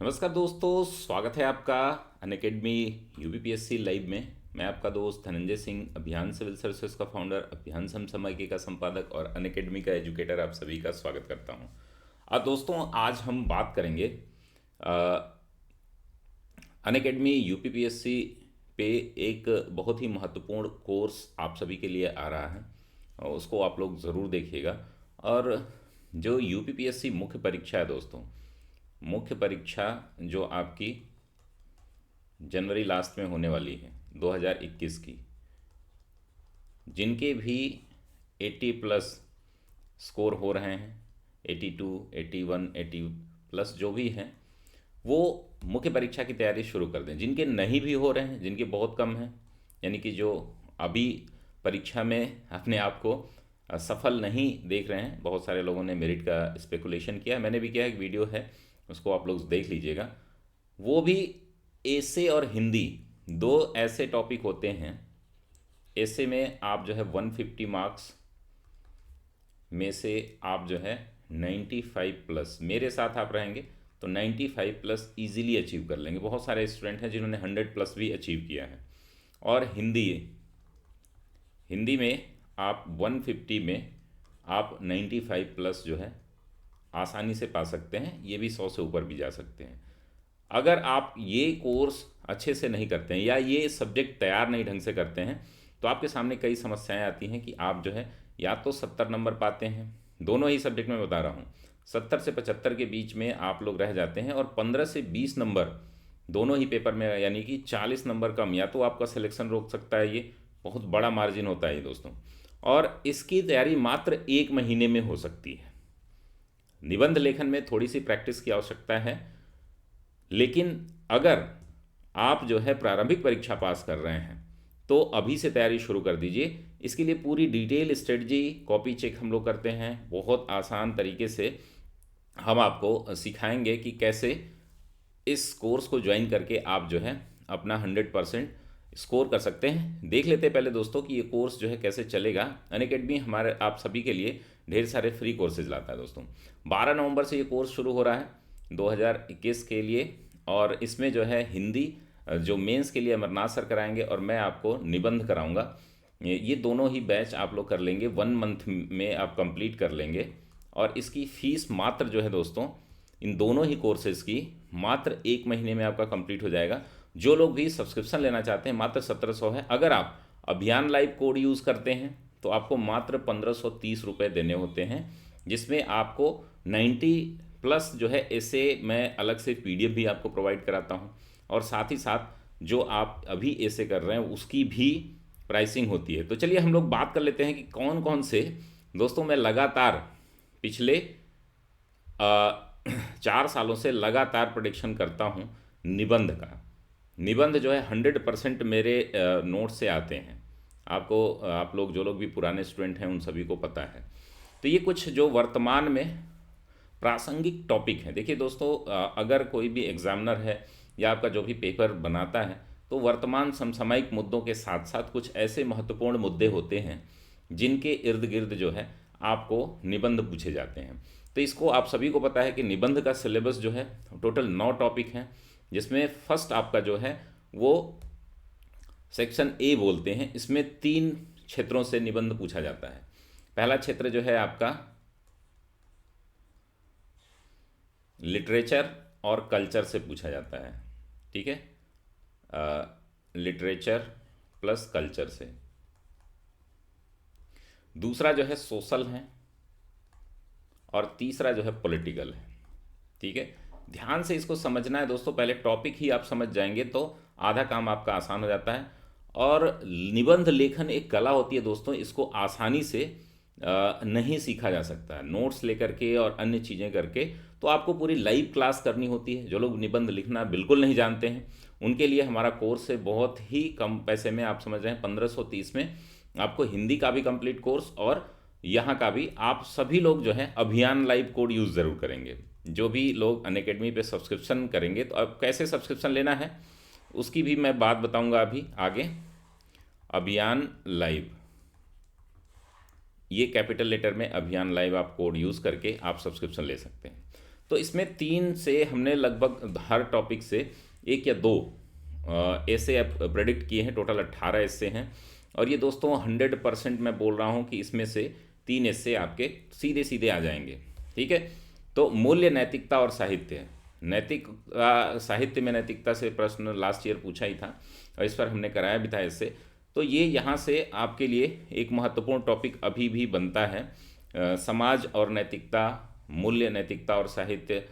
नमस्कार दोस्तों, स्वागत है आपका अनअकैडमी यूपीपीएससी लाइव में। मैं आपका दोस्त धनंजय सिंह, अभियान सिविल सर्विसेज का फाउंडर, अभियान समसामयिकी का संपादक और अनअकैडमी का एजुकेटर, आप सभी का स्वागत करता हूं। अब दोस्तों, आज हम बात करेंगे अनअकैडमी यूपीपीएससी पे एक बहुत ही महत्वपूर्ण कोर्स आप सभी के लिए आ रहा है और उसको आप लोग ज़रूर देखिएगा। और जो यूपीपीएससी मुख्य परीक्षा है दोस्तों, मुख्य परीक्षा जो आपकी जनवरी लास्ट में होने वाली है 2021 की, जिनके भी 80 प्लस स्कोर हो रहे हैं, 82, 81, 80 प्लस जो भी हैं, वो मुख्य परीक्षा की तैयारी शुरू कर दें। जिनके नहीं भी हो रहे हैं, जिनके बहुत कम हैं, यानी कि जो अभी परीक्षा में अपने आप को सफल नहीं देख रहे हैं, बहुत सारे लोगों ने मेरिट का स्पेकुलेशन किया, मैंने भी किया, एक वीडियो है उसको आप लोग देख लीजिएगा। वो भी एसे और हिंदी दो ऐसे टॉपिक होते हैं। एसे में आप जो है 150 मार्क्स में से आप जो है 95 प्लस, मेरे साथ आप रहेंगे तो 95 प्लस इजीली अचीव कर लेंगे। बहुत सारे स्टूडेंट हैं जिन्होंने 100 प्लस भी अचीव किया है। और हिंदी हिंदी में आप 150 में आप 95 प्लस जो है आसानी से पा सकते हैं, ये भी 100 से ऊपर भी जा सकते हैं। अगर आप ये कोर्स अच्छे से नहीं करते हैं या ये सब्जेक्ट तैयार नहीं ढंग से करते हैं तो आपके सामने कई समस्याएं आती हैं कि आप जो है या तो 70 नंबर पाते हैं, दोनों ही सब्जेक्ट में बता रहा हूँ, 70 से 75 के बीच में आप लोग रह जाते हैं, और 15 से 20 नंबर दोनों ही पेपर में, यानी कि 40 नंबर कम, या तो आपका सिलेक्शन रोक सकता है। ये बहुत बड़ा मार्जिन होता है ये दोस्तों, और इसकी तैयारी मात्र 1 महीने में हो सकती है। निबंध लेखन में थोड़ी सी प्रैक्टिस की आवश्यकता है, लेकिन अगर आप जो है प्रारंभिक परीक्षा पास कर रहे हैं तो अभी से तैयारी शुरू कर दीजिए। इसके लिए पूरी डिटेल स्ट्रेटजी, कॉपी चेक हम लोग करते हैं, बहुत आसान तरीके से हम आपको सिखाएंगे कि कैसे इस कोर्स को ज्वाइन करके आप जो है अपना 100% स्कोर कर सकते हैं। देख लेते हैं पहले दोस्तों कि ये कोर्स जो है कैसे चलेगा। अनअकैडमी हमारे आप सभी के लिए ढेर सारे फ्री कोर्सेज लाता है दोस्तों। 12 नवंबर से ये कोर्स शुरू हो रहा है 2021 के लिए, और इसमें जो है हिंदी जो मेंस के लिए अमरनाथ सर कराएंगे और मैं आपको निबंध कराऊंगा। ये दोनों ही बैच आप लोग कर लेंगे, 1 मंथ में आप कंप्लीट कर लेंगे। और इसकी फ़ीस मात्र जो है दोस्तों, इन दोनों ही कोर्सेज़ की मात्र 1 महीने में आपका कंप्लीट हो जाएगा। जो लोग भी सब्सक्रिप्शन लेना चाहते हैं मात्र 1700 है। अगर आप अभियान लाइव कोड यूज़ करते हैं तो आपको मात्र 1530 रुपये देने होते हैं, जिसमें आपको 90 प्लस जो है ऐसे मैं अलग से पीडीएफ भी आपको प्रोवाइड कराता हूँ, और साथ ही साथ जो आप अभी ऐसे कर रहे हैं उसकी भी प्राइसिंग होती है। तो चलिए हम लोग बात कर लेते हैं कि कौन कौन से दोस्तों मैं लगातार पिछले 4 सालों से लगातार प्रोडिक्शन करता हूँ निबंध का। निबंध जो है 100% मेरे नोट से आते हैं। आपको आप लोग जो लोग भी पुराने स्टूडेंट हैं उन सभी को पता है। तो ये कुछ जो वर्तमान में प्रासंगिक टॉपिक है। देखिए दोस्तों, अगर कोई भी एग्जामिनर है या आपका जो भी पेपर बनाता है तो वर्तमान समसामयिक मुद्दों के साथ साथ कुछ ऐसे महत्वपूर्ण मुद्दे होते हैं जिनके इर्द गिर्द जो है आपको निबंध पूछे जाते हैं। तो इसको आप सभी को पता है कि निबंध का सिलेबस जो है टोटल 9 टॉपिक हैं, जिसमें फर्स्ट आपका जो है वो सेक्शन ए बोलते हैं। इसमें 3 क्षेत्रों से निबंध पूछा जाता है। पहला क्षेत्र जो है आपका लिटरेचर और कल्चर से पूछा जाता है, ठीक है, लिटरेचर प्लस कल्चर से। दूसरा जो है सोशल है, और तीसरा जो है पॉलिटिकल है, ठीक है। ध्यान से इसको समझना है दोस्तों, पहले टॉपिक ही आप समझ जाएंगे तो आधा काम आपका आसान हो जाता है। और निबंध लेखन एक कला होती है दोस्तों, इसको आसानी से नहीं सीखा जा सकता है नोट्स लेकर के और अन्य चीज़ें करके। तो आपको पूरी लाइव क्लास करनी होती है। जो लोग निबंध लिखना बिल्कुल नहीं जानते हैं उनके लिए हमारा कोर्स है बहुत ही कम पैसे में, आप समझ रहे हैं 1530 में आपको हिंदी का भी कंप्लीट कोर्स और यहाँ का भी। आप सभी लोग जो है अभियान लाइव कोड यूज़ ज़रूर करेंगे। जो भी लोग अनअकैडमी पे सब्सक्रिप्शन करेंगे, तो अब कैसे सब्सक्रिप्शन लेना है उसकी भी मैं बात बताऊंगा अभी आगे। अभियान लाइव, ये कैपिटल लेटर में अभियान लाइव आप कोड यूज़ करके आप सब्सक्रिप्शन ले सकते हैं। तो तो इसमें 3 से हमने लगभग हर टॉपिक से 1 या 2 ऐसे प्रेडिक्ट किए हैं। टोटल 18 ऐसे हैं और ये दोस्तों 100% मैं बोल रहा हूँ कि इसमें से 3 ऐसे आपके सीधे सीधे आ जाएंगे। ठीक है, तो मूल्य, नैतिकता और साहित्य। नैतिक साहित्य में नैतिकता से प्रश्न लास्ट ईयर पूछा ही था और इस पर हमने कराया भी था इससे। तो ये यहाँ से आपके लिए एक महत्वपूर्ण टॉपिक अभी भी बनता है। समाज और नैतिकता, मूल्य, नैतिकता और साहित्य,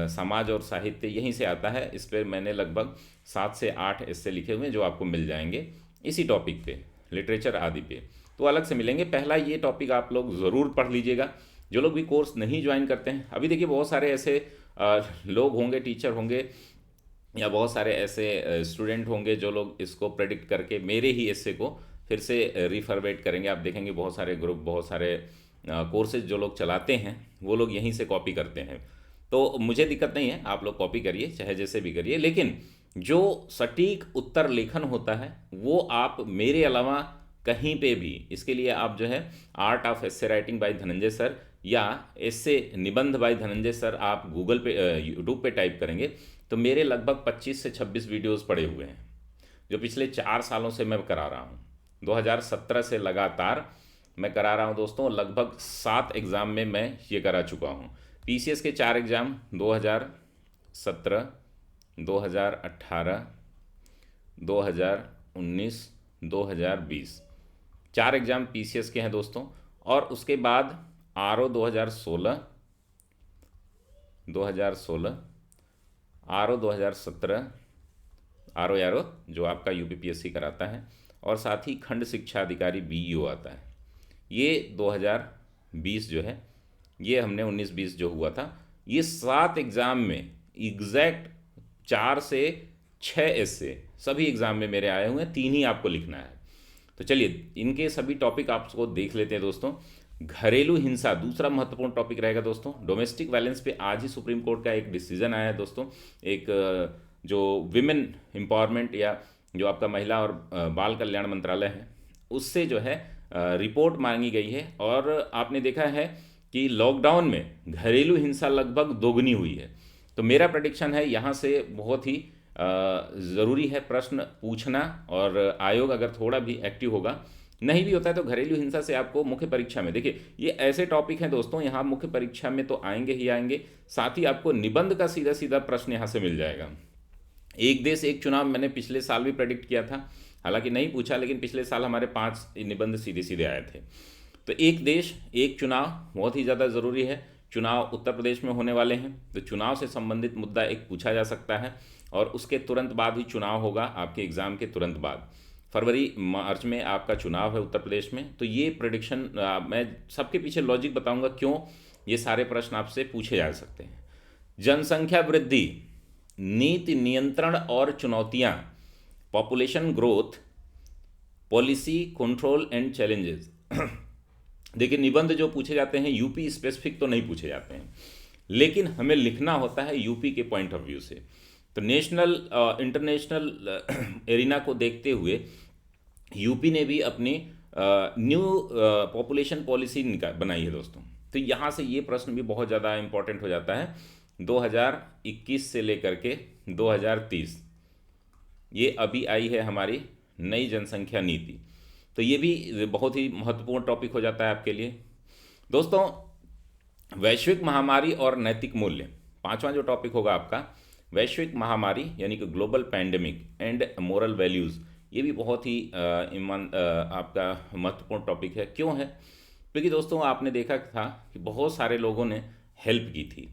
समाज और साहित्य यहीं से आता है। इस पर मैंने लगभग 7 से 8 ऐसे लिखे हुए हैं जो आपको मिल जाएंगे इसी टॉपिक पे, लिटरेचर आदि पे। तो अलग से मिलेंगे। पहला ये टॉपिक आप लोग ज़रूर पढ़ लीजिएगा। जो लोग भी कोर्स नहीं ज्वाइन करते हैं, अभी देखिए बहुत सारे ऐसे लोग होंगे, टीचर होंगे या बहुत सारे ऐसे स्टूडेंट होंगे जो लोग इसको प्रेडिक्ट करके मेरे ही ऐसे को फिर से रिफरवेट करेंगे। आप देखेंगे बहुत सारे ग्रुप, बहुत सारे कोर्सेज जो लोग चलाते हैं वो लोग यहीं से कॉपी करते हैं। तो मुझे दिक्कत नहीं है, आप लोग कॉपी करिए चाहे जैसे भी करिए, लेकिन जो सटीक उत्तर लेखन होता है वो आप मेरे अलावा कहीं पे भी, इसके लिए आप जो है art of essay writing by Dhananjay sir या एस्से निबंध बाय धनंजय सर आप गूगल पे यूट्यूब पे टाइप करेंगे तो मेरे लगभग 25 से 26 वीडियोस पड़े हुए हैं जो पिछले 4 सालों से मैं करा रहा हूँ। 2017 से लगातार मैं करा रहा हूँ दोस्तों। लगभग 7 एग्ज़ाम में मैं ये करा चुका हूँ। पीसीएस के 4 एग्ज़ाम 2017, 2018, 2019, 2020, 4 एग्ज़ाम पीसीएस के हैं दोस्तों। और उसके बाद आरओ 2016, आरओ 2017, आरओ यारो जो आपका यूपीपीएससी कराता है, और साथ ही खंड शिक्षा अधिकारी बीईओ आता है। ये 2020 जो है, ये हमने 19-20 जो हुआ था, ये 7 एग्ज़ाम में एग्जैक्ट 4 से 6 ऐसे सभी एग्ज़ाम में मेरे आए हुए हैं। 3 ही आपको लिखना है। तो चलिए इनके सभी टॉपिक आपको देख लेते हैं दोस्तों। घरेलू हिंसा दूसरा महत्वपूर्ण टॉपिक रहेगा दोस्तों। डोमेस्टिक वायलेंस पे आज ही सुप्रीम कोर्ट का एक डिसीजन आया है दोस्तों। एक जो विमेन एम्पावरमेंट या जो आपका महिला और बाल कल्याण मंत्रालय है उससे जो है रिपोर्ट मांगी गई है। और आपने देखा है कि लॉकडाउन में घरेलू हिंसा लगभग दोगुनी हुई है। तो मेरा प्रेडिक्शन है यहाँ से बहुत ही ज़रूरी है प्रश्न पूछना, और आयोग अगर थोड़ा भी एक्टिव होगा, नहीं भी होता है तो घरेलू हिंसा से आपको मुख्य परीक्षा में, देखिए ये ऐसे टॉपिक हैं दोस्तों यहाँ मुख्य परीक्षा में तो आएंगे ही आएंगे, साथ ही आपको निबंध का सीधा सीधा प्रश्न यहाँ से मिल जाएगा। एक देश एक चुनाव मैंने पिछले साल भी प्रेडिक्ट किया था, हालांकि नहीं पूछा, लेकिन पिछले साल हमारे 5 निबंध सीधे सीधे आए थे। तो एक देश एक चुनाव बहुत ही ज़्यादा ज़रूरी है। चुनाव उत्तर प्रदेश में होने वाले हैं तो चुनाव से संबंधित मुद्दा एक पूछा जा सकता है, और उसके तुरंत बाद ही चुनाव होगा, आपके एग्ज़ाम के तुरंत बाद फरवरी मार्च में आपका चुनाव है उत्तर प्रदेश में। तो ये प्रेडिक्शन मैं सबके पीछे लॉजिक बताऊंगा क्यों ये सारे प्रश्न आपसे पूछे जा सकते हैं। जनसंख्या वृद्धि, नीति नियंत्रण और चुनौतियां, population growth, policy control and challenges. देखिए निबंध जो पूछे जाते हैं यूपी स्पेसिफिक तो नहीं पूछे जाते हैं, लेकिन हमें लिखना होता है यूपी के पॉइंट ऑफ व्यू से। तो नेशनल इंटरनेशनल एरिना को देखते हुए यूपी ने भी अपनी न्यू पॉपुलेशन पॉलिसी बनाई है दोस्तों। तो यहाँ से ये प्रश्न भी बहुत ज़्यादा इम्पोर्टेंट हो जाता है। 2021 से लेकर के 2030 ये अभी आई है हमारी नई जनसंख्या नीति, तो ये भी बहुत ही महत्वपूर्ण टॉपिक हो जाता है आपके लिए दोस्तों। वैश्विक महामारी और नैतिक मूल्य, 5वां जो टॉपिक होगा आपका, वैश्विक महामारी यानी कि global pandemic and moral values. ये भी बहुत ही आपका महत्वपूर्ण टॉपिक है। क्यों है? क्योंकि दोस्तों आपने देखा था कि बहुत सारे लोगों ने हेल्प की थी,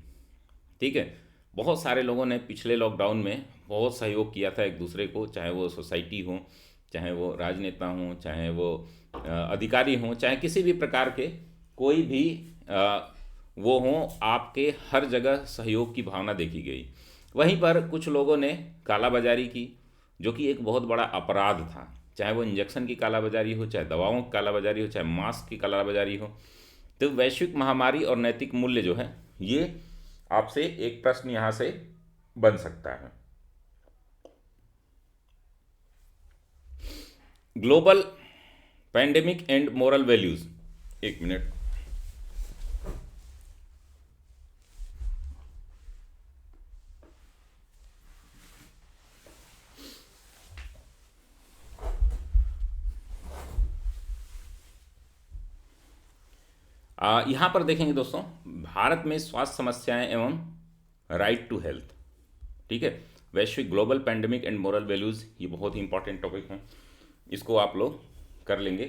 ठीक है, बहुत सारे लोगों ने पिछले लॉकडाउन में बहुत सहयोग किया था एक दूसरे को, चाहे वो सोसाइटी हो, चाहे वो राजनेता हों, चाहे वो अधिकारी हों, चाहे किसी भी प्रकार के कोई भी वो हों, आपके हर जगह सहयोग की भावना देखी गई। वहीं पर कुछ लोगों ने कालाबाजारी की, जो कि एक बहुत बड़ा अपराध था, चाहे वो इंजेक्शन की कालाबाजारी हो, चाहे दवाओं की कालाबाजारी हो, चाहे मास्क की कालाबाजारी हो। तो वैश्विक महामारी और नैतिक मूल्य जो है, ये आपसे एक प्रश्न यहाँ से बन सकता है। Global pandemic and moral values, एक मिनट, यहाँ पर देखेंगे दोस्तों, भारत में स्वास्थ्य समस्याएं एवं राइट टू हेल्थ, ठीक है, वैश्विक global pandemic and moral values, ये बहुत ही इंपॉर्टेंट टॉपिक है, इसको आप लोग कर लेंगे,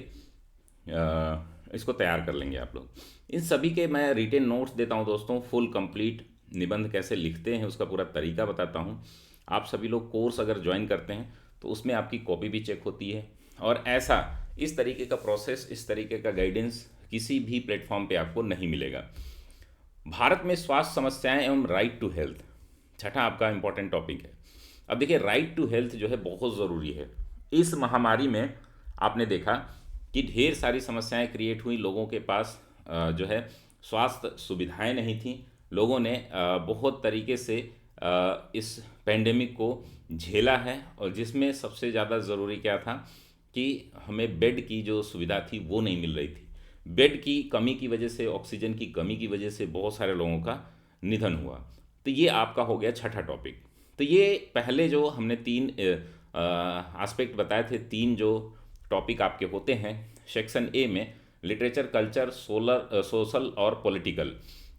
इसको तैयार कर लेंगे आप लोग। इन सभी के मैं रिटेन नोट्स देता हूँ दोस्तों, फुल कंप्लीट निबंध कैसे लिखते हैं उसका पूरा तरीका बताता हूँ। आप सभी लोग कोर्स अगर ज्वाइन करते हैं तो उसमें आपकी कॉपी भी चेक होती है, और ऐसा इस तरीके का प्रोसेस, इस तरीके का गाइडेंस किसी भी प्लेटफॉर्म पे आपको नहीं मिलेगा। भारत में स्वास्थ्य समस्याएं एवं राइट टू हेल्थ, छठा आपका इंपॉर्टेंट टॉपिक है। अब देखिए, राइट टू हेल्थ जो है बहुत ज़रूरी है। इस महामारी में आपने देखा कि ढेर सारी समस्याएं क्रिएट हुई, लोगों के पास जो है स्वास्थ्य सुविधाएं नहीं थी, लोगों ने बहुत तरीके से इस पेंडेमिक को झेला है, और जिसमें सबसे ज़्यादा ज़रूरी क्या था कि हमें बेड की जो सुविधा थी वो नहीं मिल रही थी। बेड की कमी की वजह से, ऑक्सीजन की कमी की वजह से बहुत सारे लोगों का निधन हुआ। तो ये आपका हो गया छठा टॉपिक। तो ये पहले जो हमने तीन एस्पेक्ट बताए थे, तीन जो टॉपिक आपके होते हैं सेक्शन ए में, लिटरेचर, कल्चर, सोशल और पॉलिटिकल,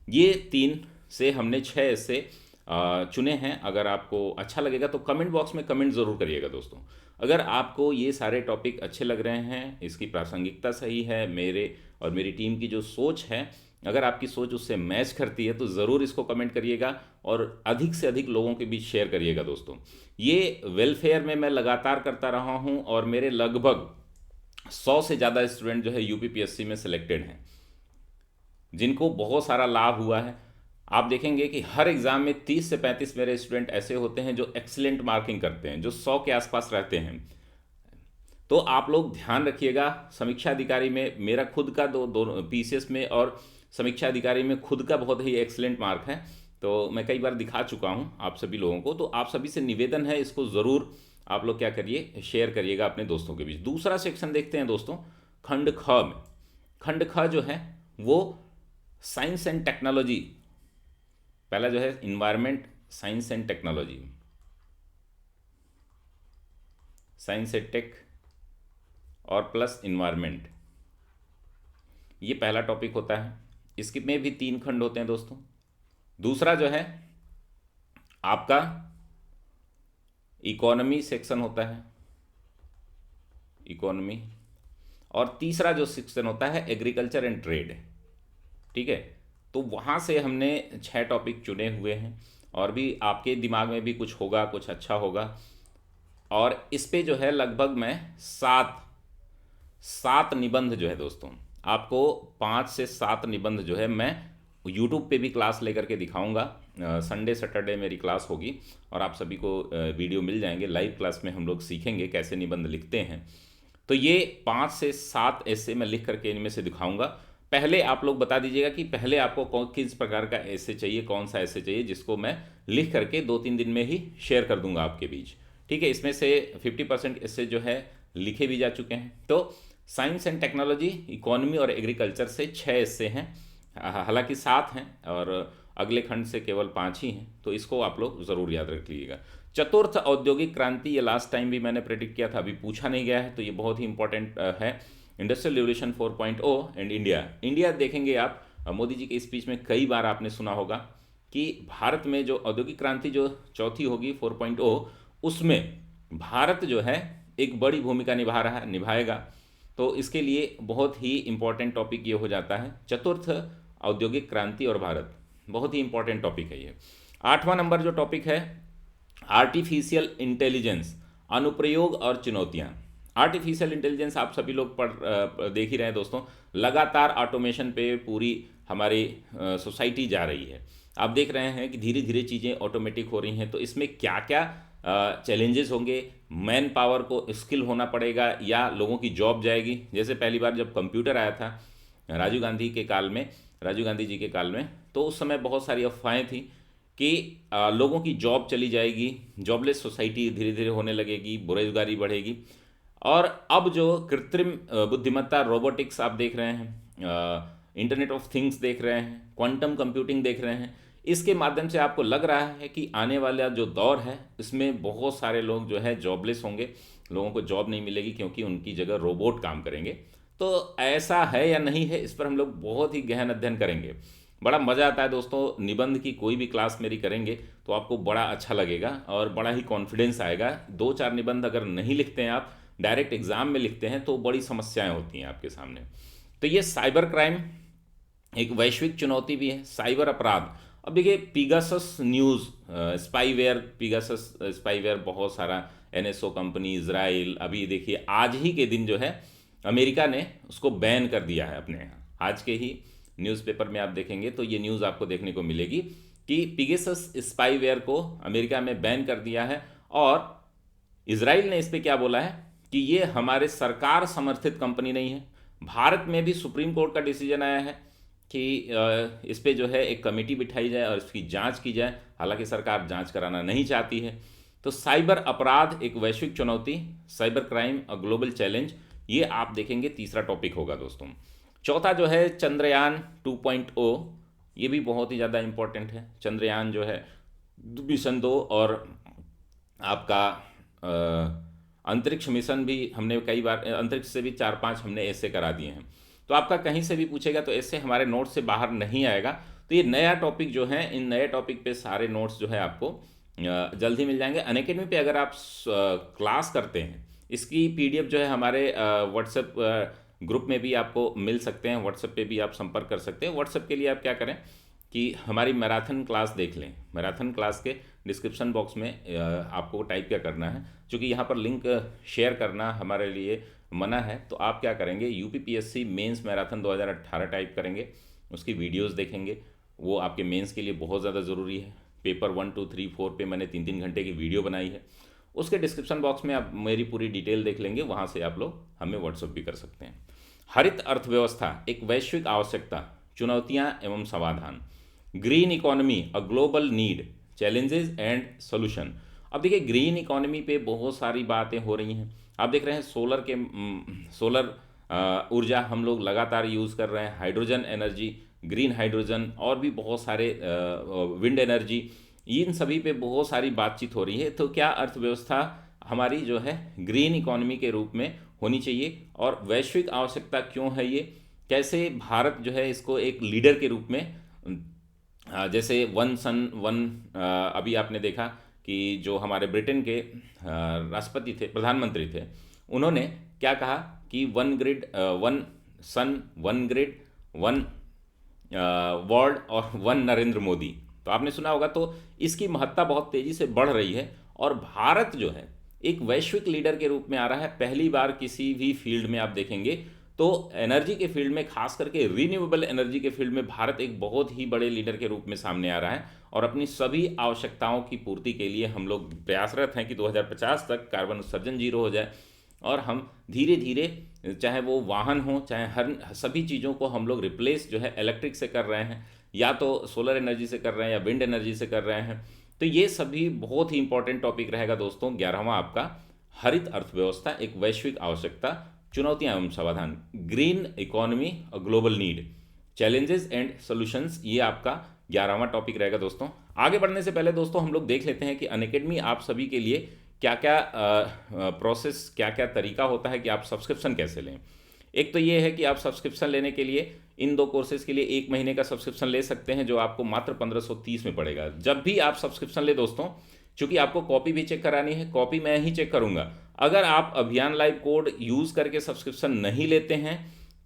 ये तीन से हमने 6 ऐसे चुने हैं। अगर आपको अच्छा लगेगा तो कमेंट बॉक्स में कमेंट ज़रूर करिएगा दोस्तों। अगर आपको ये सारे टॉपिक अच्छे लग रहे हैं, इसकी प्रासंगिकता सही है, मेरे और मेरी टीम की जो सोच है, अगर आपकी सोच उससे मैच करती है तो ज़रूर इसको कमेंट करिएगा और अधिक से अधिक लोगों के बीच शेयर करिएगा दोस्तों। ये वेलफेयर में मैं लगातार करता रहा हूँ, और मेरे लगभग 100 से ज़्यादा स्टूडेंट जो है यूपीपीएससी में सिलेक्टेड हैं, जिनको बहुत सारा लाभ हुआ है। आप देखेंगे कि हर एग्ज़ाम में 30 से 35 मेरे स्टूडेंट ऐसे होते हैं जो एक्सीलेंट मार्किंग करते हैं, जो 100 के आसपास रहते हैं। तो आप लोग ध्यान रखिएगा, समीक्षा अधिकारी में मेरा खुद का दो पीसीएस में और समीक्षा अधिकारी में खुद का बहुत ही एक्सीलेंट मार्क है, तो मैं कई बार दिखा चुका हूं आप सभी लोगों को। तो आप सभी से निवेदन है, इसको ज़रूर आप लोग क्या करिए, शेयर करिएगा अपने दोस्तों के बीच। दूसरा सेक्शन देखते हैं दोस्तों, खंड ख में। खंड ख जो है वो साइंस एंड टेक्नोलॉजी, पहला जो है environment, science and technology, science and tech और प्लस इन्वायरमेंट, ये पहला टॉपिक होता है। इसके में भी 3 खंड होते हैं दोस्तों। दूसरा जो है आपका इकोनॉमी सेक्शन होता है, इकोनॉमी, और तीसरा जो सेक्शन होता है एग्रीकल्चर एंड ट्रेड, ठीक है। तो वहाँ से हमने 6 टॉपिक चुने हुए हैं, और भी आपके दिमाग में भी कुछ होगा, कुछ अच्छा होगा। और इस पे जो है लगभग मैं 7 निबंध जो है दोस्तों, आपको 5 से 7 निबंध जो है मैं यूट्यूब पे भी क्लास लेकर के दिखाऊंगा। संडे सैटरडे मेरी क्लास होगी, और आप सभी को वीडियो मिल जाएंगे। लाइव क्लास में हम लोग सीखेंगे कैसे निबंध लिखते हैं। तो ये 5 से 7 ऐसे मैं लिख करके इनमें से दिखाऊंगा। पहले आप लोग बता दीजिएगा कि पहले आपको किस प्रकार का ऐसे चाहिए, कौन सा ऐसे चाहिए, जिसको मैं लिख करके 2-3 दिन में ही शेयर कर दूंगा आपके बीच, ठीक है। इसमें से 50% ऐसे जो है लिखे भी जा चुके हैं। तो साइंस एंड टेक्नोलॉजी, इकोनॉमी और एग्रीकल्चर से 6 ऐसे हैं, हालांकि 7 हैं, और अगले खंड से केवल 5 ही हैं। तो इसको आप लोग ज़रूर याद रख लीजिएगा। चतुर्थ औद्योगिक क्रांति, ये लास्ट टाइम भी मैंने प्रेडिक्ट किया था, अभी पूछा नहीं गया है, तो ये बहुत ही इंपॉर्टेंट है। इंडस्ट्रियल रिवोल्यूशन 4.0 एंड इंडिया देखेंगे आप। मोदी जी के स्पीच में कई बार आपने सुना होगा कि भारत में जो औद्योगिक क्रांति जो चौथी होगी 4.0, उसमें भारत जो है एक बड़ी भूमिका निभाएगा। तो इसके लिए बहुत ही इंपॉर्टेंट टॉपिक ये हो जाता है, चतुर्थ औद्योगिक क्रांति और भारत, बहुत ही इंपॉर्टेंट टॉपिक है ये। 8वां नंबर जो टॉपिक है, आर्टिफिशियल इंटेलिजेंस, अनुप्रयोग और चुनौतियां। आर्टिफिशियल इंटेलिजेंस आप सभी लोग देख ही रहे हैं दोस्तों, लगातार ऑटोमेशन पे पूरी हमारी सोसाइटी जा रही है। आप देख रहे हैं कि धीरे धीरे चीज़ें ऑटोमेटिक हो रही हैं। तो इसमें क्या क्या चैलेंजेस होंगे, मैन पावर को स्किल होना पड़ेगा, या लोगों की जॉब जाएगी। जैसे पहली बार जब कंप्यूटर आया था राजीव गांधी जी के काल में, तो उस समय बहुत सारी अफवाहें थी कि लोगों की जॉब चली जाएगी, जॉबलेस सोसाइटी धीरे धीरे होने लगेगी, बेरोजगारी बढ़ेगी। और अब जो कृत्रिम बुद्धिमत्ता, रोबोटिक्स आप देख रहे हैं, इंटरनेट ऑफ थिंग्स देख रहे हैं, क्वांटम कंप्यूटिंग देख रहे हैं, इसके माध्यम से आपको लग रहा है कि आने वाला जो दौर है इसमें बहुत सारे लोग जो है जॉबलेस होंगे, लोगों को जॉब नहीं मिलेगी, क्योंकि उनकी जगह रोबोट काम करेंगे। तो ऐसा है या नहीं है, इस पर हम लोग बहुत ही गहन अध्ययन करेंगे। बड़ा मज़ा आता है दोस्तों, निबंध की कोई भी क्लास मेरी करेंगे तो आपको बड़ा अच्छा लगेगा और बड़ा ही कॉन्फिडेंस आएगा। 2-4 निबंध अगर नहीं लिखते हैं आप, डायरेक्ट एग्जाम में लिखते हैं तो बड़ी समस्याएं होती हैं आपके सामने। तो ये साइबर क्राइम एक वैश्विक चुनौती भी है, साइबर अपराध। अब देखिए पीगासस न्यूज़, स्पाईवेयर, पीगासस स्पाईवेयर बहुत सारा, एनएसओ कंपनी, इजराइल, अभी देखिए आज ही के दिन जो है अमेरिका ने उसको बैन कर दिया है अपने यहाँ। आज के ही न्यूज़पेपर में आप देखेंगे तो ये न्यूज़ आपको देखने को मिलेगी कि पीगासस स्पाईवेयर को अमेरिका में बैन कर दिया है। और इजराइल ने इस पे क्या बोला है कि ये हमारे सरकार समर्थित कंपनी नहीं है। भारत में भी सुप्रीम कोर्ट का डिसीजन आया है कि इस पे जो है एक कमेटी बिठाई जाए और इसकी जांच की जाए, हालांकि सरकार जांच कराना नहीं चाहती है। तो साइबर अपराध एक वैश्विक चुनौती, cyber crime a global challenge, ये आप देखेंगे तीसरा टॉपिक होगा दोस्तों। चौथा जो है चंद्रयान 2.0, ये भी बहुत ही ज़्यादा इम्पोर्टेंट है। चंद्रयान जो है मिशन 2 और आपका अंतरिक्ष मिशन भी हमने कई बार, अंतरिक्ष से भी 4-5 हमने ऐसे करा दिए हैं। तो आपका कहीं से भी पूछेगा तो ऐसे हमारे नोट्स से बाहर नहीं आएगा। तो ये नया टॉपिक जो है, इन नए टॉपिक पे सारे नोट्स जो है आपको जल्द ही मिल जाएंगे। अनअकैडमी पे अगर आप क्लास करते हैं, इसकी पीडीएफ जो है हमारे व्हाट्सएप ग्रुप में भी आपको मिल सकते हैं, व्हाट्सएप पे भी आप संपर्क कर सकते हैं। व्हाट्सएप के लिए आप क्या करें कि हमारी मैराथन क्लास देख लें। मैराथन क्लास के डिस्क्रिप्शन बॉक्स में आपको टाइप क्या करना है, क्योंकि यहाँ पर लिंक शेयर करना हमारे लिए मना है। तो आप क्या करेंगे, यूपीपीएससी मेंस मैराथन 2018 टाइप करेंगे, उसकी वीडियोस देखेंगे, वो आपके मेंस के लिए बहुत ज़्यादा ज़रूरी है। पेपर 1, 2, 3, 4 पे मैंने 3-3 घंटे की वीडियो बनाई है, उसके डिस्क्रिप्शन बॉक्स में आप मेरी पूरी डिटेल देख लेंगे, वहाँ से आप लोग हमें व्हाट्सअप भी कर सकते हैं। हरित अर्थव्यवस्था एक वैश्विक आवश्यकता, चुनौतियाँ एवं समाधान। Green economy a global need, challenges and solution. अब देखिए ग्रीन इकोनॉमी पे बहुत सारी बातें हो रही हैं। आप देख रहे हैं सोलर ऊर्जा हम लोग लगातार यूज़ कर रहे हैं, हाइड्रोजन एनर्जी, ग्रीन हाइड्रोजन, और भी बहुत सारे विंड एनर्जी, इन सभी पे बहुत सारी बातचीत हो रही है। तो क्या अर्थव्यवस्था हमारी जो है ग्रीन इकोनॉमी के रूप में होनी चाहिए, और वैश्विक आवश्यकता क्यों है ये, कैसे भारत जो है इसको एक लीडर के रूप में, जैसे वन सन वन, अभी आपने देखा कि जो हमारे ब्रिटेन के राष्ट्रपति थे, प्रधानमंत्री थे, उन्होंने क्या कहा कि वन ग्रिड, वन सन, वन ग्रिड, वन वर्ल्ड और वन नरेंद्र मोदी। तो आपने सुना होगा। तो इसकी महत्ता बहुत तेज़ी से बढ़ रही है और भारत जो है एक वैश्विक लीडर के रूप में आ रहा है। पहली बार किसी भी फील्ड में आप देखेंगे तो एनर्जी के फील्ड में, खास करके रिन्यूएबल एनर्जी के फील्ड में भारत एक बहुत ही बड़े लीडर के रूप में सामने आ रहा है। और अपनी सभी आवश्यकताओं की पूर्ति के लिए हम लोग प्रयासरत हैं कि 2050 तक कार्बन उत्सर्जन जीरो हो जाए, और हम धीरे धीरे, चाहे वो वाहन हो, चाहे हर सभी चीज़ों को हम लोग रिप्लेस जो है इलेक्ट्रिक से कर रहे हैं, या तो सोलर एनर्जी से कर रहे हैं, या विंड एनर्जी से कर रहे हैं। तो ये सभी बहुत ही इंपॉर्टेंट टॉपिक रहेगा दोस्तों। 11वां आपका हरित अर्थव्यवस्था एक वैश्विक आवश्यकता, चुनौतियां एवं समाधान, ग्रीन इकोनॉमी और global need, challenges and solutions, ये आपका 11वां टॉपिक रहेगा दोस्तों। आगे बढ़ने से पहले दोस्तों हम लोग देख लेते हैं कि अनअकैडमी आप सभी के लिए क्या क्या प्रोसेस, क्या क्या तरीका होता है कि आप सब्सक्रिप्शन कैसे लें। एक तो ये है कि आप सब्सक्रिप्शन लेने के लिए इन 2 कोर्सेज के लिए 1 महीने का सब्सक्रिप्शन ले सकते हैं, जो आपको मात्र 1530 में पड़ेगा। जब भी आप सब्सक्रिप्शन ले दोस्तों, चूंकि आपको कॉपी भी चेक करानी है, कॉपी मैं ही चेक करूंगा। अगर आप अभियान लाइव कोड यूज़ करके सब्सक्रिप्शन नहीं लेते हैं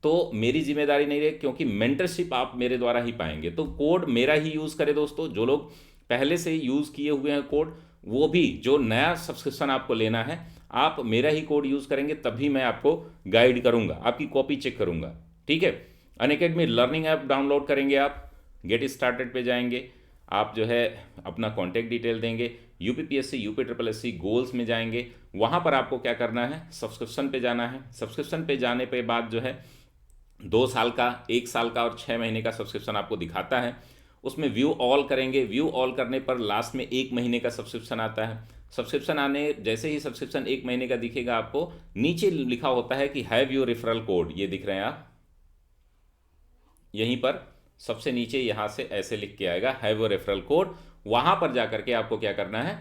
तो मेरी जिम्मेदारी नहीं रहे, क्योंकि मेंटरशिप आप मेरे द्वारा ही पाएंगे। तो कोड मेरा ही यूज़ करें दोस्तों। जो लोग पहले से यूज़ किए हुए हैं कोड, वो भी, जो नया सब्सक्रिप्शन आपको लेना है, आप मेरा ही कोड यूज़ करेंगे, तभी मैं आपको गाइड करूंगा, आपकी कॉपी चेक करूंगा, ठीक है। अनअकैडमी लर्निंग ऐप डाउनलोड करेंगे, आप गेट स्टार्टेड पे जाएंगे, आप जो है अपना कॉन्टैक्ट डिटेल देंगे, यूपीपीएससी यूपीएससी गोल्स में जाएंगे, वहाँ पर आपको क्या करना है, सब्सक्रिप्शन पे जाना है। सब्सक्रिप्शन पे जाने पे बाद जो है 2 साल का, 1 साल का और 6 महीने का सब्सक्रिप्शन आपको दिखाता है। उसमें व्यू ऑल करेंगे, व्यू ऑल करने पर लास्ट में 1 महीने का सब्सक्रिप्शन आता है। सब्सक्रिप्शन आने, जैसे ही सब्सक्रिप्शन 1 महीने का दिखेगा, आपको नीचे लिखा होता है कि हैव योर रेफरल कोड, ये दिख रहे हैं आप, यहीं पर सबसे नीचे यहाँ से ऐसे लिख के आएगा हैव योर रेफरल कोड। वहाँ पर जा करके आपको क्या करना है,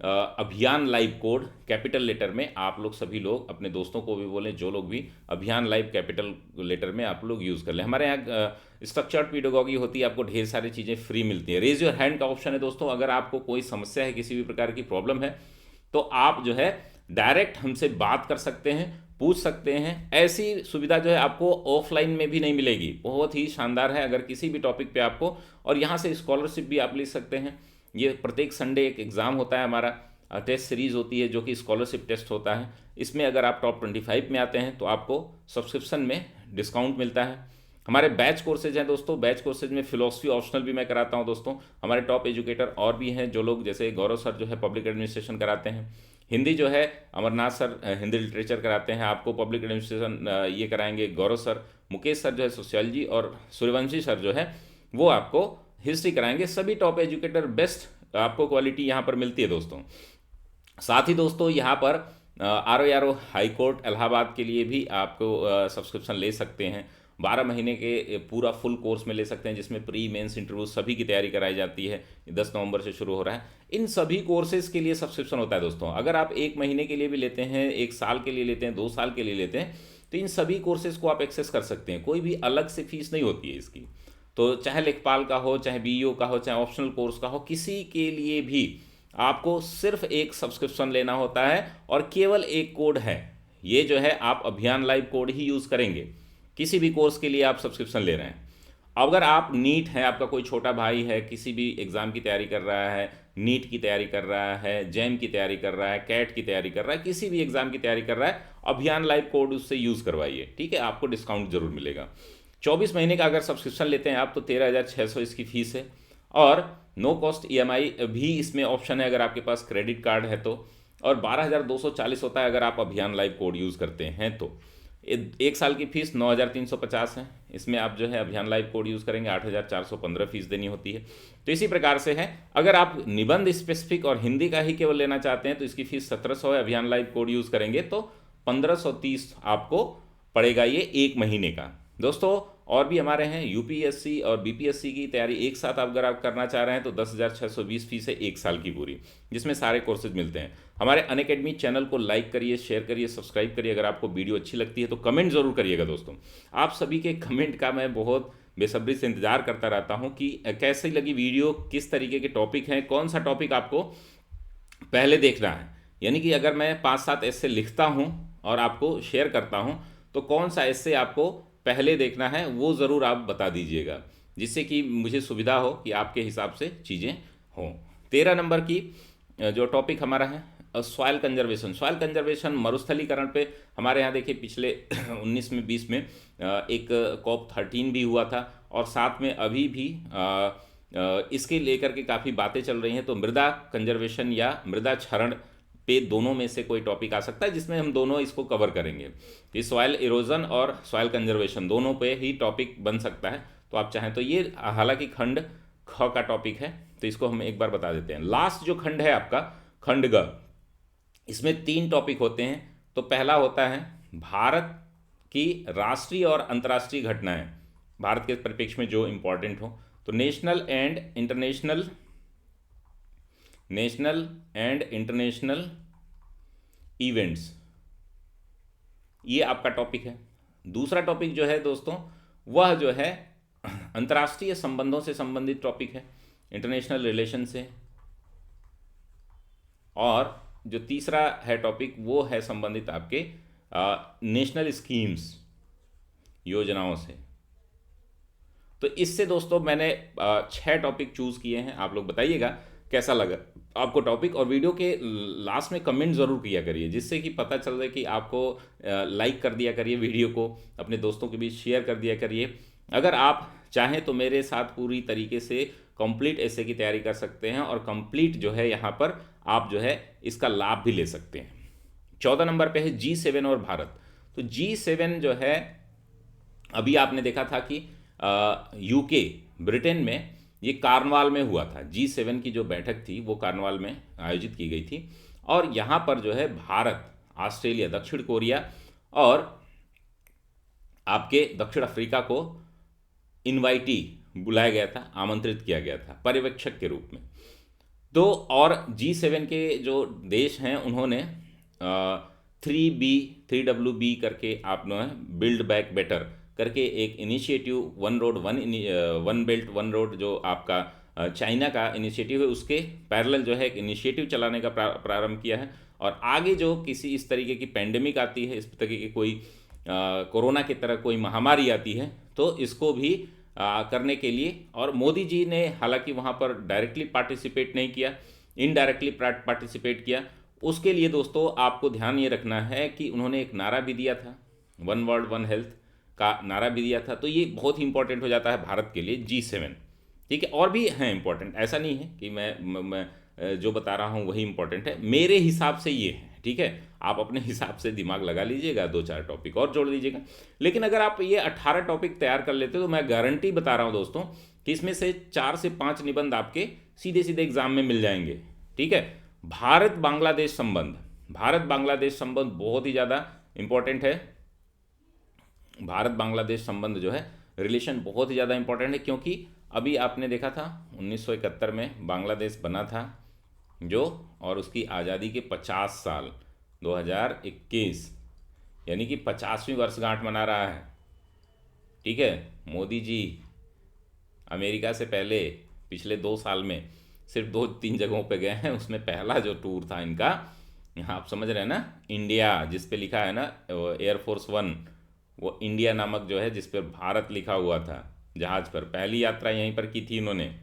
अभियान लाइव कोड कैपिटल लेटर में आप लोग सभी लोग अपने दोस्तों को भी बोलें, जो लोग भी अभियान लाइव कैपिटल लेटर में आप लोग यूज़ कर लें। हमारे यहाँ स्ट्रक्चर्ड पीडागॉजी होती है, आपको ढेर सारी चीज़ें फ्री मिलती हैं। रेज योर हैंड का ऑप्शन है दोस्तों, अगर आपको कोई समस्या है, किसी भी प्रकार की प्रॉब्लम है, तो आप जो है डायरेक्ट हमसे बात कर सकते हैं, पूछ सकते हैं। ऐसी सुविधा जो है आपको ऑफलाइन में भी नहीं मिलेगी, बहुत ही शानदार है। अगर किसी भी टॉपिक पे आपको, और यहाँ से स्कॉलरशिप भी आप ले सकते हैं। ये प्रत्येक संडे एक एग्ज़ाम होता है हमारा, टेस्ट सीरीज़ होती है जो कि स्कॉलरशिप टेस्ट होता है। इसमें अगर आप टॉप 25 में आते हैं तो आपको सब्सक्रिप्शन में डिस्काउंट मिलता है। हमारे बैच कोर्सेज हैं दोस्तों, बैच कोर्सेज में फिलोसफी ऑप्शनल भी मैं कराता हूं दोस्तों। हमारे टॉप एजुकेटर और भी हैं जो लोग, जैसे गौरव सर जो है पब्लिक एडमिनिस्ट्रेशन कराते हैं। हिंदी जो है अमरनाथ सर हिंदी लिटरेचर कराते हैं, आपको पब्लिक एडमिनिस्ट्रेशन ये कराएंगे गौरव सर। मुकेश सर जो है सोशियोलॉजी, और सूर्यवंशी सर जो है वो आपको हिस्ट्री कराएंगे। सभी टॉप एजुकेटर, बेस्ट आपको क्वालिटी यहाँ पर मिलती है दोस्तों। साथ ही दोस्तों यहाँ पर RO हाई कोर्ट इलाहाबाद के लिए भी आपको सब्सक्रिप्शन ले सकते हैं। 12 महीने के पूरा फुल कोर्स में ले सकते हैं, जिसमें प्री मेंस इंटरव्यू सभी की तैयारी कराई जाती है। 10 नवंबर से शुरू हो रहा है। इन सभी कोर्सेज के लिए सब्सक्रिप्शन होता है दोस्तों। अगर आप 1 महीने के लिए भी लेते हैं, 1 साल के लिए लेते हैं, 2 साल के लिए लेते हैं, तो इन सभी कोर्सेज को आप एक्सेस कर सकते हैं। कोई भी अलग से फीस नहीं होती है इसकी। तो चाहे लेखपाल का हो, चाहे BEO का हो, चाहे ऑप्शनल कोर्स का हो, किसी के लिए भी आपको सिर्फ एक सब्सक्रिप्शन लेना होता है, और केवल एक कोड है। ये जो है आप अभियान लाइव कोड ही यूज़ करेंगे। किसी भी कोर्स के लिए आप सब्सक्रिप्शन ले रहे हैं। अगर आप नीट है, आपका कोई छोटा भाई है, किसी भी एग्ज़ाम की तैयारी कर रहा है, नीट की तैयारी कर रहा है, जैम की तैयारी कर रहा है, कैट की तैयारी कर रहा है, किसी भी एग्ज़ाम की तैयारी कर रहा है, अभियान लाइव कोड उससे यूज़ करवाइए, ठीक है, आपको डिस्काउंट जरूर मिलेगा। 24 महीने का अगर सब्सक्रिप्शन लेते हैं आप तो 13,600 इसकी फ़ीस है, और नो कॉस्ट EMI भी इसमें ऑप्शन है अगर आपके पास क्रेडिट कार्ड है तो, और 12,240 होता है अगर आप अभियान लाइव कोड यूज़ करते हैं तो। 1 साल की फ़ीस 9,350 है। इसमें आप जो है अभियान लाइव कोड यूज़ करेंगे 8,415 फीस देनी होती है। तो इसी प्रकार से है, अगर आप निबंध स्पेसिफिक और हिंदी का ही केवल लेना चाहते हैं तो इसकी फ़ीस 1,700 है। अभियान लाइव कोड यूज़ करेंगे तो 1,530 आपको पड़ेगा ये 1 महीने का दोस्तों। और भी हमारे हैं UPSC और BPSC की तैयारी एक साथ अगर आप करना चाह रहे हैं तो 10,620 फीस है 1 साल की पूरी, जिसमें सारे कोर्सेज मिलते हैं। हमारे अनअकैडमी चैनल को लाइक करिए, शेयर करिए, सब्सक्राइब करिए। अगर आपको वीडियो अच्छी लगती है तो कमेंट जरूर करिएगा दोस्तों। आप सभी के कमेंट का मैं बहुत बेसब्री से इंतजार करता रहता हूँ कि कैसी लगी वीडियो, किस तरीके के टॉपिक हैं, कौन सा टॉपिक आपको पहले देखना है। यानी कि अगर मैं 5-7 ऐसे लिखता हूँ और आपको शेयर करता हूँ तो कौन सा ऐसे आपको पहले देखना है वो ज़रूर आप बता दीजिएगा, जिससे कि मुझे सुविधा हो कि आपके हिसाब से चीज़ें हों। 13 नंबर की जो टॉपिक हमारा है सॉइल कंजर्वेशन। सॉइल कंजर्वेशन मरुस्थलीकरण पे हमारे यहाँ देखिए पिछले 19 में 20 में एक COP13 भी हुआ था, और साथ में अभी भी इसके लेकर के काफ़ी बातें चल रही हैं। तो मृदा कंजर्वेशन या मृदा क्षरण पे दोनों में से कोई टॉपिक आ सकता है जिसमें हम दोनों इसको कवर करेंगे। कि सॉइल इरोजन और सॉइल कंजर्वेशन दोनों पे ही टॉपिक बन सकता है। तो आप चाहें तो ये हालांकि खंड ख का टॉपिक है तो इसको हम एक बार बता देते हैं। लास्ट जो खंड है आपका खंड ग, इसमें 3 टॉपिक होते हैं। तो पहला होता है भारत की राष्ट्रीय और अंतर्राष्ट्रीय घटनाएं, भारत के परिप्रेक्ष्य में जो इंपॉर्टेंट हो। तो नेशनल एंड इंटरनेशनल इवेंट्स, ये आपका टॉपिक है। दूसरा टॉपिक जो है दोस्तों वह जो है अंतर्राष्ट्रीय संबंधों से संबंधित टॉपिक है, इंटरनेशनल रिलेशन से। और जो तीसरा है टॉपिक वो है संबंधित आपके नेशनल स्कीम्स, योजनाओं से। तो इससे दोस्तों मैंने 6 टॉपिक चूज़ किए हैं। आप लोग बताइएगा कैसा लगा आपको टॉपिक, और वीडियो के लास्ट में कमेंट ज़रूर किया करिए, जिससे कि पता चल रहा है कि आपको लाइक कर दिया करिए, वीडियो को अपने दोस्तों के बीच शेयर कर दिया करिए। अगर आप चाहें तो मेरे साथ पूरी तरीके से कंप्लीट ऐसे की तैयारी कर सकते हैं, और कंप्लीट जो है यहाँ पर आप जो है इसका लाभ भी ले सकते हैं। 14 नंबर पे है G7 और भारत। तो G7 जो है अभी आपने देखा था कि UK ब्रिटेन में ये कार्नवाल में हुआ था। G7 की जो बैठक थी वो कार्नवाल में आयोजित की गई थी, और यहाँ पर जो है भारत, ऑस्ट्रेलिया, दक्षिण कोरिया और आपके दक्षिण अफ्रीका को इनवाइटी बुलाया गया था, आमंत्रित किया गया था पर्यवेक्षक के रूप में। तो और G7 के जो देश हैं उन्होंने 3W करके आपने बिल्ड बैक बेटर करके एक initiative, one road one belt one road जो आपका चाइना का इनिशिएटिव है, उसके पैरेलल जो है एक इनिशिएटिव चलाने का प्रारंभ किया है। और आगे जो किसी इस तरीके की पेंडेमिक आती है, इस तरीके की कोई कोरोना की तरह कोई महामारी आती है, तो इसको भी करने के लिए, और मोदी जी ने हालांकि वहाँ पर डायरेक्टली पार्टिसिपेट नहीं किया, इनडायरेक्टली पार्टिसिपेट किया। उसके लिए दोस्तों आपको ध्यान ये रखना है कि उन्होंने एक नारा भी दिया था, वन वर्ल्ड वन हेल्थ का नारा भी दिया था। तो ये बहुत ही इंपॉर्टेंट हो जाता है भारत के लिए G7, ठीक है। और भी हैं इंपॉर्टेंट, ऐसा नहीं है कि मैं जो बता रहा हूँ वही इंपॉर्टेंट है, मेरे हिसाब से ये है, ठीक है। आप अपने हिसाब से दिमाग लगा लीजिएगा, 2-4 टॉपिक और जोड़ लीजिएगा। लेकिन अगर आप ये 18 टॉपिक तैयार कर लेते हो तो मैं गारंटी बता रहा हूँ दोस्तों कि इसमें से 4 से 5 निबंध आपके सीधे सीधे एग्जाम में मिल जाएंगे, ठीक है। भारत बांग्लादेश संबंध बहुत ही ज़्यादा इंपॉर्टेंट है। भारत बांग्लादेश संबंध जो है, रिलेशन बहुत ही ज़्यादा इंपॉर्टेंट है, क्योंकि अभी आपने देखा था 1971 में बांग्लादेश बना था जो, और उसकी आज़ादी के 50 साल 2021 यानी कि 50वीं वर्षगांठ मना रहा है, ठीक है। मोदी जी अमेरिका से पहले पिछले 2 साल में सिर्फ 2-3 जगहों पे गए हैं। उसमें पहला जो टूर था इनका, यहाँ आप समझ रहे हैं ना, इंडिया जिस पे लिखा है ना एयरफोर्स 1, वो इंडिया नामक जो है जिस पर भारत लिखा हुआ था जहाज़ पर, पहली यात्रा यहीं पर की थी इन्होंने।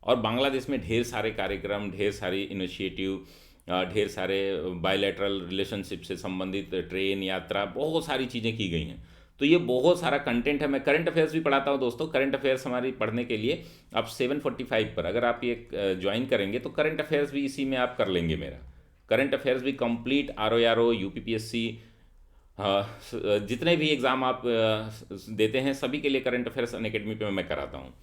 और बांग्लादेश में ढेर सारे कार्यक्रम, ढेर सारी इनिशिएटिव, ढेर सारे बायलैटरल रिलेशनशिप से संबंधित ट्रेन यात्रा, बहुत सारी चीज़ें की गई हैं। तो ये बहुत सारा कंटेंट है। मैं करंट अफेयर्स भी पढ़ाता हूँ दोस्तों। करंट अफेयर्स हमारी पढ़ने के लिए आप 7:45 पर अगर आप ये ज्वाइन करेंगे तो करंट अफेयर्स भी इसी में आप कर लेंगे। मेरा करंट अफेयर्स भी कंप्लीट, RO UPPSC जितने भी एग्ज़ाम आप देते हैं सभी के लिए करंट अफेयर्स अनअकैडमी पे मैं कराता हूँ।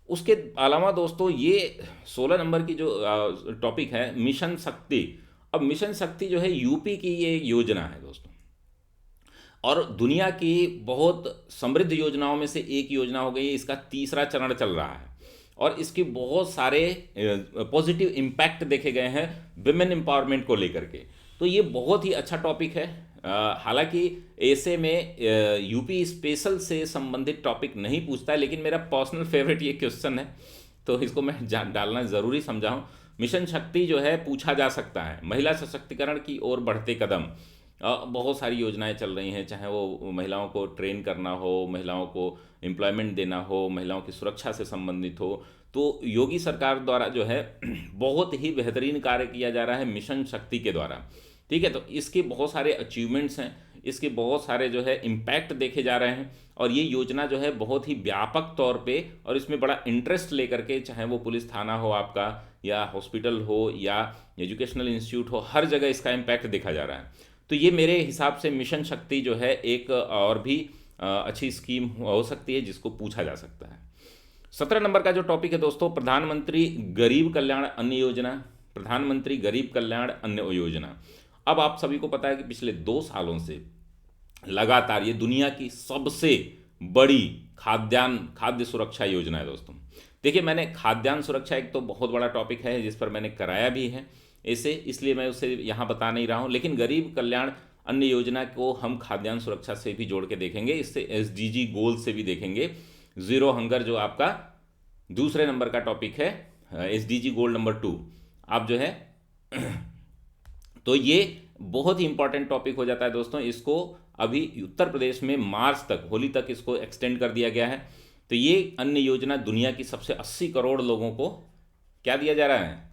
उसके अलावा दोस्तों ये 16 नंबर की जो टॉपिक है मिशन शक्ति। अब मिशन शक्ति जो है यूपी की ये योजना है दोस्तों, और दुनिया की बहुत समृद्ध योजनाओं में से एक योजना हो गई। इसका 3रा चरण चल रहा है और इसके बहुत सारे पॉजिटिव इम्पैक्ट देखे गए हैं विमेन एम्पावरमेंट को लेकर के। तो ये बहुत ही अच्छा टॉपिक है। हालांकि ऐसे में यूपी स्पेशल से संबंधित टॉपिक नहीं पूछता है, लेकिन मेरा पर्सनल फेवरेट ये क्वेश्चन है तो इसको मैं डालना ज़रूरी समझा हूँ। मिशन शक्ति जो है पूछा जा सकता है, महिला सशक्तिकरण की ओर बढ़ते कदम। बहुत सारी योजनाएं चल रही हैं, चाहे वो महिलाओं को ट्रेन करना हो, महिलाओं को एम्प्लॉयमेंट देना हो, महिलाओं की सुरक्षा से संबंधित हो। तो योगी सरकार द्वारा जो है बहुत ही बेहतरीन कार्य किया जा रहा है मिशन शक्ति के द्वारा, ठीक है। तो इसके बहुत सारे अचीवमेंट्स हैं, इसके बहुत सारे जो है इम्पैक्ट देखे जा रहे हैं, और ये योजना जो है बहुत ही व्यापक तौर पे, और इसमें बड़ा इंटरेस्ट लेकर के, चाहे वो पुलिस थाना हो आपका, या हॉस्पिटल हो, या एजुकेशनल इंस्टीट्यूट हो, हर जगह इसका इम्पैक्ट देखा जा रहा है। तो ये मेरे हिसाब से मिशन शक्ति जो है एक और भी अच्छी स्कीम हो सकती है जिसको पूछा जा सकता है। 17 नंबर का जो टॉपिक है दोस्तों, प्रधानमंत्री गरीब कल्याण अन्न योजना। प्रधानमंत्री गरीब कल्याण अन्न योजना। अब आप सभी को पता है कि पिछले 2 सालों से लगातार ये दुनिया की सबसे बड़ी खाद्य सुरक्षा योजना है दोस्तों। देखिए, मैंने खाद्यान्न सुरक्षा एक तो बहुत बड़ा टॉपिक है जिस पर मैंने कराया भी है ऐसे, इसलिए मैं उसे यहाँ बता नहीं रहा हूँ। लेकिन गरीब कल्याण अन्न योजना को हम खाद्यान्न सुरक्षा से भी जोड़ के देखेंगे, इससे SDG गोल से भी देखेंगे। ज़ीरो हंगर जो आपका दूसरे नंबर का टॉपिक है, SDG गोल नंबर 2 आप जो है तो ये बहुत ही इंपॉर्टेंट टॉपिक हो जाता है दोस्तों। इसको अभी उत्तर प्रदेश में मार्च तक, होली तक इसको एक्सटेंड कर दिया गया है। तो ये अन्न योजना दुनिया की सबसे 80 करोड़ लोगों को क्या दिया जा रहा है,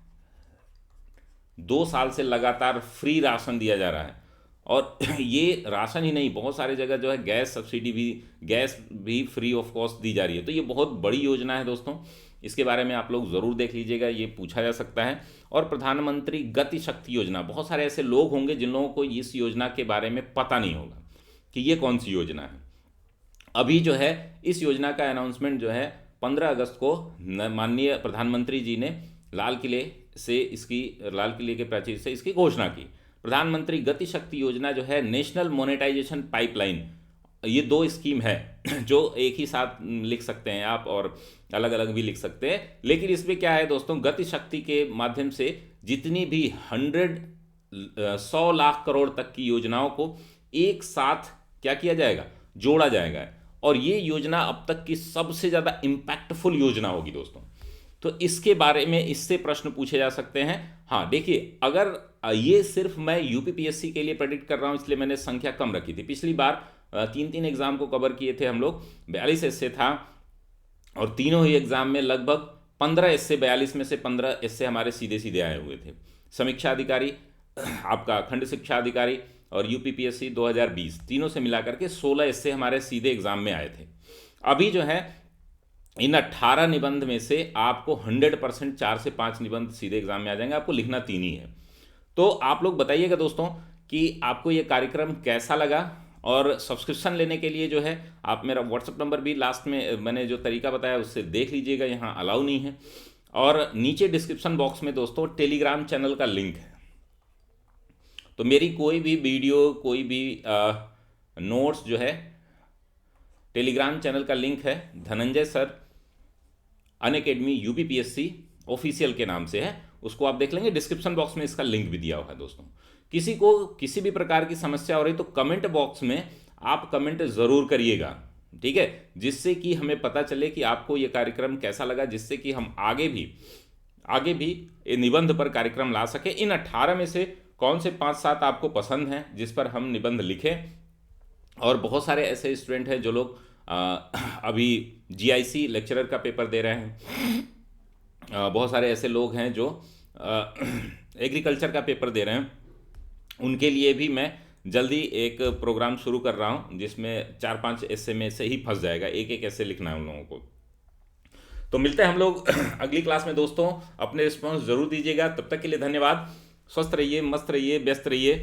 2 साल से लगातार फ्री राशन दिया जा रहा है। और ये राशन ही नहीं, बहुत सारी जगह जो है गैस सब्सिडी भी, गैस भी फ्री ऑफ कॉस्ट दी जा रही है। तो ये बहुत बड़ी योजना है दोस्तों, इसके बारे में आप लोग ज़रूर देख लीजिएगा, ये पूछा जा सकता है। और प्रधानमंत्री गति शक्ति योजना, बहुत सारे ऐसे लोग होंगे जिन लोगों को इस योजना के बारे में पता नहीं होगा कि ये कौन सी योजना है। अभी जो है इस योजना का अनाउंसमेंट जो है 15 अगस्त को माननीय प्रधानमंत्री जी ने लाल किले के प्राचीर से इसकी घोषणा की। प्रधानमंत्री गति शक्ति योजना जो है नेशनल मोनेटाइजेशन पाइपलाइन, ये दो स्कीम है जो एक ही साथ लिख सकते हैं आप, और अलग अलग भी लिख सकते हैं। लेकिन इसमें क्या है दोस्तों, गति शक्ति के माध्यम से जितनी भी 100 लाख करोड़ तक की योजनाओं को एक साथ क्या किया जाएगा, जोड़ा जाएगा। और ये योजना अब तक की सबसे ज़्यादा इम्पैक्टफुल योजना होगी दोस्तों। तो इसके बारे में इससे प्रश्न पूछे जा सकते हैं। हाँ देखिए, अगर ये सिर्फ मैं यूपीपीएससी के लिए प्रेडिक्ट कर रहा हूँ, इसलिए मैंने संख्या कम रखी थी। पिछली बार 3 एग्जाम को कवर किए थे हम लोग, 42 एस्से था, और तीनों ही एग्जाम में लगभग 15 एस्से, 42 में से 15 एस्से हमारे सीधे सीधे आए हुए थे। समीक्षा अधिकारी, आपका खंड शिक्षा अधिकारी और यूपीपीएससी 2020, तीनों से मिलाकर के 16 एस्से हमारे सीधे एग्जाम में आए थे। अभी जो है इन 18 निबंध में से आपको 100% 4 से 5 निबंध सीधे एग्जाम में आ जाएंगे, आपको लिखना 3 ही है। तो आप लोग बताइएगा दोस्तों कि आपको ये कार्यक्रम कैसा लगा। और सब्सक्रिप्शन लेने के लिए जो है आप मेरा व्हाट्सअप नंबर भी लास्ट में मैंने जो तरीका बताया उससे देख लीजिएगा, यहाँ अलाउ नहीं है। और नीचे डिस्क्रिप्शन बॉक्स में दोस्तों टेलीग्राम चैनल का लिंक है। तो मेरी कोई भी वीडियो, कोई भी नोट्स जो है, टेलीग्राम चैनल का लिंक है, Dhananjay sir Unacademy UPPSC official के नाम से है, उसको आप देख लेंगे। डिस्क्रिप्शन बॉक्स में इसका लिंक भी दिया हुआ है दोस्तों। किसी को किसी भी प्रकार की समस्या हो रही तो कमेंट बॉक्स में आप कमेंट ज़रूर करिएगा, ठीक है, जिससे कि हमें पता चले कि आपको ये कार्यक्रम कैसा लगा, जिससे कि हम आगे भी ये निबंध पर कार्यक्रम ला सके। इन 18 में से कौन से 5-7 आपको पसंद हैं जिस पर हम निबंध लिखें। और बहुत सारे ऐसे स्टूडेंट हैं जो लोग अभी जीआईसी लेक्चरर का पेपर दे रहे हैं, बहुत सारे ऐसे लोग हैं जो एग्रीकल्चर का पेपर दे रहे हैं। उनके लिए भी मैं जल्दी एक प्रोग्राम शुरू कर रहा हूं जिसमें 4-5 एस्से में से ही फंस जाएगा, एक एक एस्से लिखना है उन लोगों को। तो मिलते हैं हम लोग अगली क्लास में दोस्तों। अपने रिस्पॉन्स जरूर दीजिएगा। तब तक के लिए धन्यवाद। स्वस्थ रहिए, मस्त रहिए, व्यस्त रहिए।